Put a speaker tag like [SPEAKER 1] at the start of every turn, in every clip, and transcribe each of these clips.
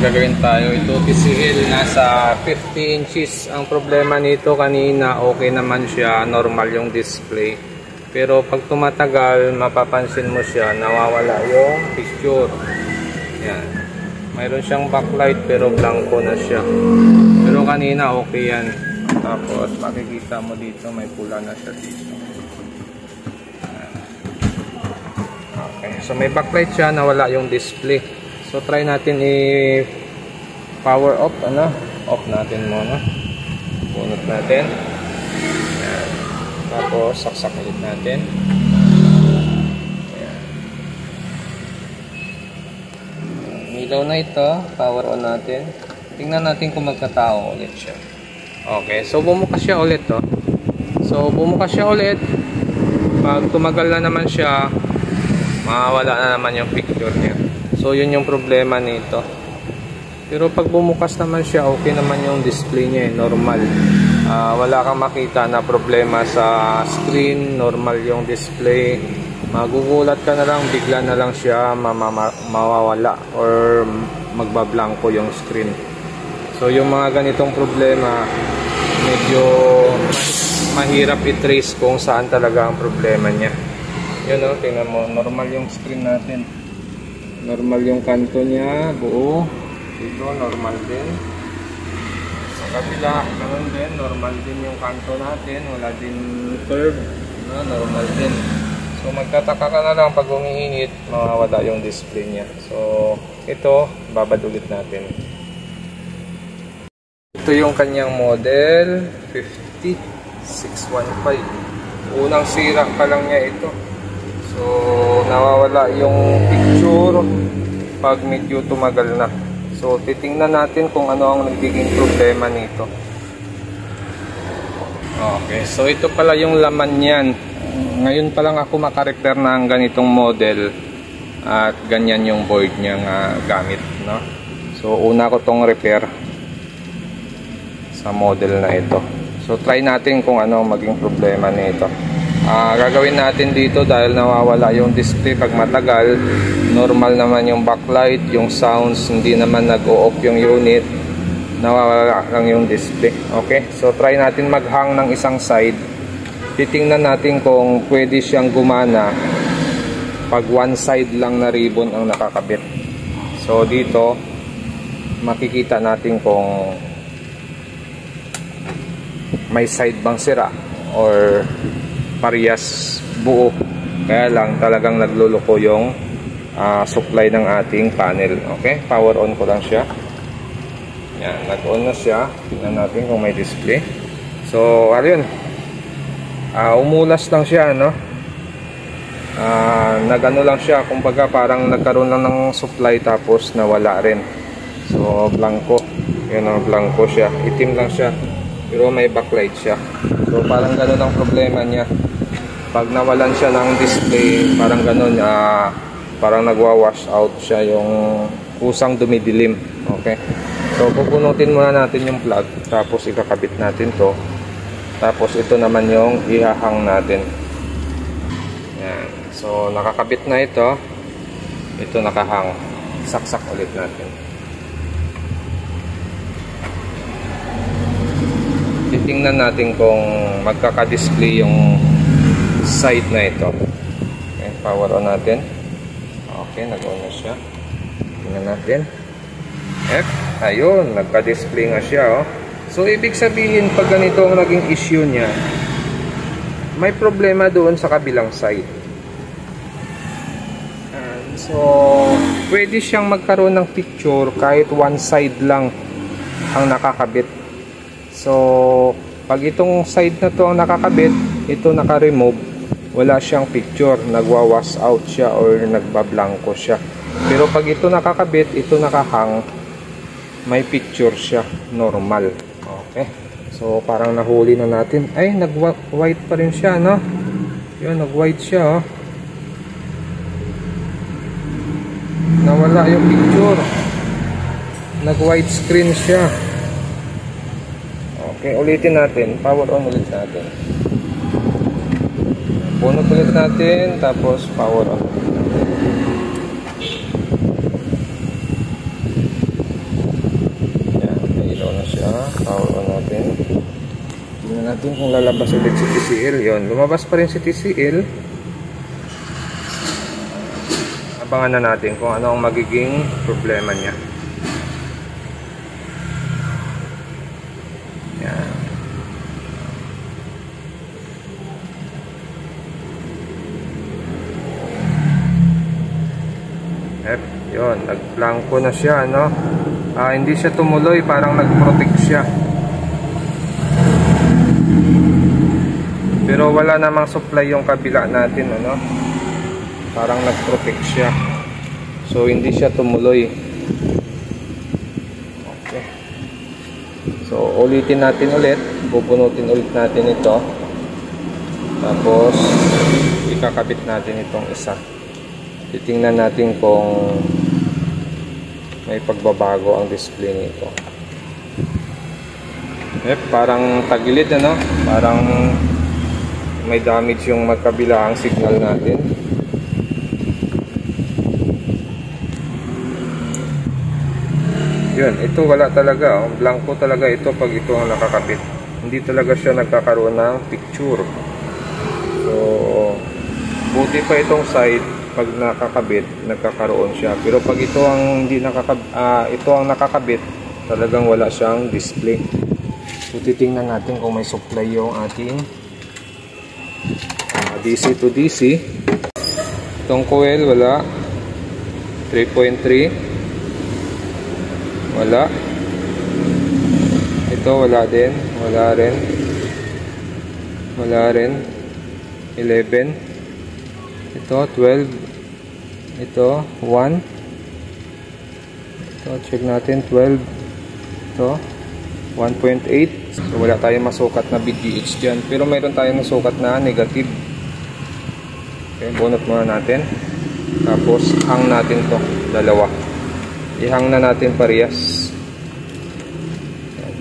[SPEAKER 1] gagawin tayo. Ito TCL nasa 50 inches. Ang problema nito kanina okay naman siya, normal yung display. Pero pag tumatagal, mapapansin mo siya, nawawala yung picture. Yan. Mayroon siyang backlight pero blanco na siya. Pero kanina okay yan. Tapos makikita mo dito may pula na siya dito. Okay, so may backlight siya, nawala yung display. So try natin i-power off, off natin muna. Bunot natin. Ayan. Tapos saksak ulit natin. Ayan. Ilaw na ito, power on natin. Tingnan natin kung magkatao ulit siya. Okay, so bumukas siya ulit to. So bumukas siya ulit. Pag tumagal na naman siya, mawawala na naman yung picture niya. So yun yung problema nito. Pero pag bumukas naman siya, okay naman yung display niya, normal. Wala kang makita na problema sa screen, normal yung display. Magugulat ka na lang, bigla na lang siya mawawala or magbablanko yung screen. So yung mga ganitong problema, medyo mahirap i-trace kung saan talaga ang problema niya. Yun o, tingnan mo, normal yung screen natin. Normal yung kanto niya, buo. Dito, normal din. Sa kabila, ganun din, normal din yung kanto natin. Wala din curve, normal din. So magtataka ka na lang pag umiinit, mawawala yung display niya. So ito, babad ulit natin. Ito yung kanyang model 50615. Unang sira pa lang niya ito. So nawawala yung picture pag medyo tumagal na. So titingnan natin kung ano ang nagiging problema nito. Okay, so ito pala yung laman niyan. Ngayon pa lang ako makarepair ng ganitong model at ganyan yung board niya gamit, no? So una ko tong repair sa model na ito. So try natin kung ano maging problema nito. Gagawin natin dito dahil nawawala yung display pag matagal. Normal naman yung backlight, yung sounds, hindi naman nag-o-off yung unit. Nawawala lang yung display. Okay, so try natin mag-hang ng isang side. Titingnan natin kung pwede siyang gumana pag one side lang na ribbon ang nakakabit. So dito makikita natin kung may side bang sira or parehas buo. Kaya lang talagang nagluloko yung supply ng ating panel. Okay, power on ko lang siya. Yan, nag-on na siya. Tingnan natin kung may display. So ayun, umulas lang siya, no? Nagano lang siya, kumbaga parang nagkaroon lang ng supply tapos nawala rin. So blanco, yun, blanco siya, itim lang siya pero may backlight siya. So parang gano'n ang problema niya. Pag nawalan siya ng display, parang gano'n, parang nagwa-wash out siya, yung kusang dumidilim. Okay, so pupunutin muna natin yung plug, tapos ikakabit natin to. Tapos ito naman yung ihahang natin. Yan. So nakakabit na ito. Ito nakahang. Saksak ulit natin. Titingnan natin kung magkaka-display yung side na ito. Okay, power on natin. Okay, nag-on na siya. Tingnan natin. Ayun, nagka-display nga siya, oh. So ibig sabihin pag ganito ang naging issue niya, may problema doon sa kabilang side. So pwede siyang magkaroon ng picture kahit one side lang ang nakakabit. So pag itong side na to ang nakakabit, ito naka-remove, wala siyang picture, nagwa-wash out siya or nagbablanko siya. Pero pag ito nakakabit, ito nakahang, may picture siya, normal. Okay, so parang nahuli na natin. Ay, nag-white pa rin siya, no? Yun, nag-white siya, oh. Nawala yung picture, nag-white screen siya. Okay, ulitin natin, power on ulit natin. Bunot ulit natin, tapos power on. Tingnan natin kung lalabas ulit si TCL. Yun, lumabas pa rin si TCL. Abangan na natin kung ano ang magiging problema niya. Yan. Yun, nagplangko na siya, no? Hindi siya tumuloy, parang nag-protect siya. Pero wala namang supply yung kabila natin, ano? Parang nag-protect siya. So hindi siya tumuloy. Okay. So ulitin natin ulit, bubunutin ulit natin ito. Tapos ikakabit natin itong isa. Titingnan natin kung may pagbabago ang display nito. Parang tagilid, ano? Parang may damage yung magkabilaang signal natin. Yun, ito wala talaga. Blanco talaga ito pag ito ang nakakabit. Hindi talaga siya nagkakaroon ng picture. So, buti pa itong side pag nakakabit, nagkakaroon siya. Pero pag ito ang hindi ito ang nakakabit, talagang wala siyang display. So, titingnan natin kung may supply yung ating DC to DC. Itong coil wala. 3.3 wala. Ito wala din. Wala rin. Wala rin. 11. Ito 12. Ito 1. Ito check natin 12. Ito 1.8. So wala tayong masukat na VGH dyan. Pero mayroon tayong masukat na negative. Okay, bunot muna natin. Tapos hang natin to, dalawa. Ihang na natin parehas.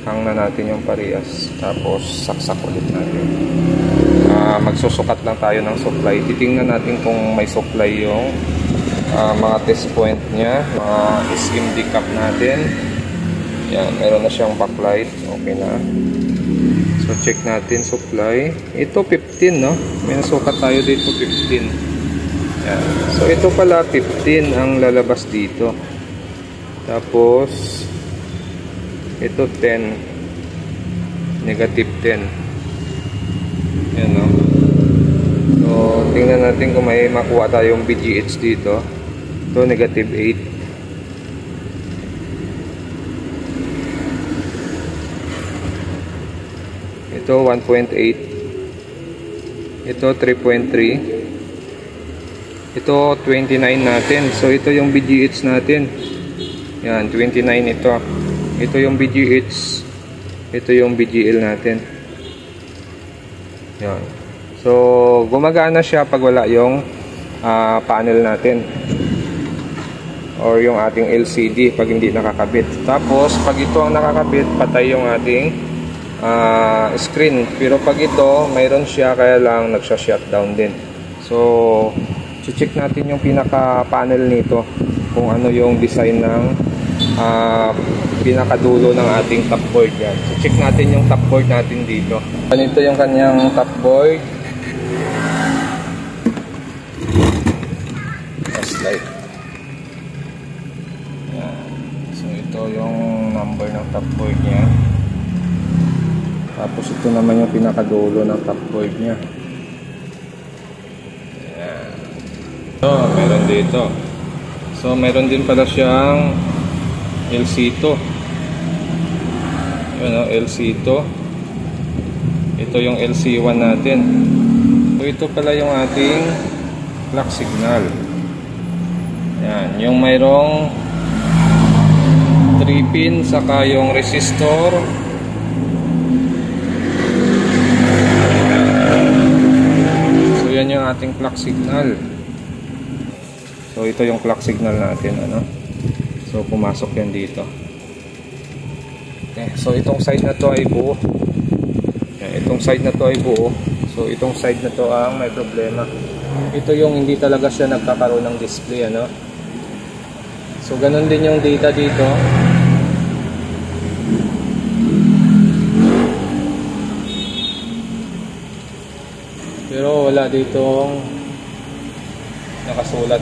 [SPEAKER 1] Hang na natin yung parehas. Tapos saksak ulit natin. Magsusukat lang tayo ng supply. Titingnan natin kung may supply yung mga test point nya, mga SMD cap natin. Yan, meron na siyang backlight. Okay na. So check natin supply. Ito 15, no? May nasukat tayo dito 15. Yan. So ito pala 15 ang lalabas dito. Tapos ito 10. Negative 10. Yan, no? So tingnan natin kung may makuha tayong VGH dito. Ito negative 8. Ito 1.8. Ito 3.3. Ito 29 natin. So ito yung VGH natin. Yan, 29 ito. Ito yung VGH. Ito yung VGL natin. Yan. So gumagana siya pag wala yung panel natin or yung ating LCD pag hindi nakakabit. Tapos pag ito ang nakakabit, patay yung ating screen. Pero pag ito mayroon siya, kaya lang nagsha-shutdown din. So check natin yung pinaka panel nito kung ano yung design ng pinakadulo ng ating top board. Yan. So check natin yung top board natin dito. Ganito yung kanyang top board. Light. Yan. So ito yung number ng top board niya. Tapos ito naman yung pinakadulo ng top board niya. Ayan. So, meron dito. So, meron din pala siyang LC2. Yun, no? LC2. Ito yung LC1 natin. So, ito pala yung ating clock signal. Ayan. Yung mayroong 3 pin saka yung resistor. Yan yung ating clock signal. So ito yung clock signal natin, ano. So pumasok yan dito. Okay, so itong side na to ay buo. Yan, itong side na to ay buo. So itong side na to ang may problema. Ito yung hindi talaga siya nagkakaroon ng display, ano. So ganun din yung data dito. wala ditong nakasulat.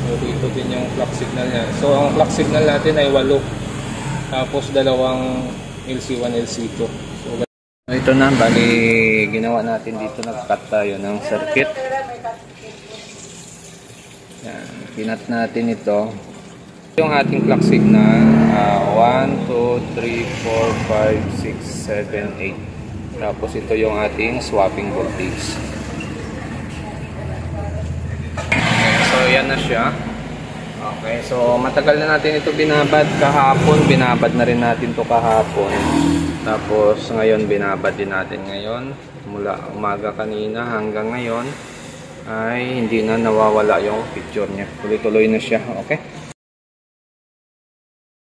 [SPEAKER 1] So dito din yung clock signal niya. So ang clock signal natin ay 8. Tapos dalawang LC1, LC2. So ito na, bali ginawa natin dito, nag-cut tayo ng circuit. Yan, pinat natin ito. Yung ating clock signal, 1, 2, 3, 4, 5, 6, 7, 8. Tapos ito yung ating swapping voltage. So yan na siya. Okay, so matagal na natin ito binabad kahapon. Binabad na rin natin to kahapon. Tapos ngayon binabad din natin ngayon. Mula umaga kanina hanggang ngayon ay hindi na nawawala yung picture niya. Tuloy-tuloy na siya. Okay.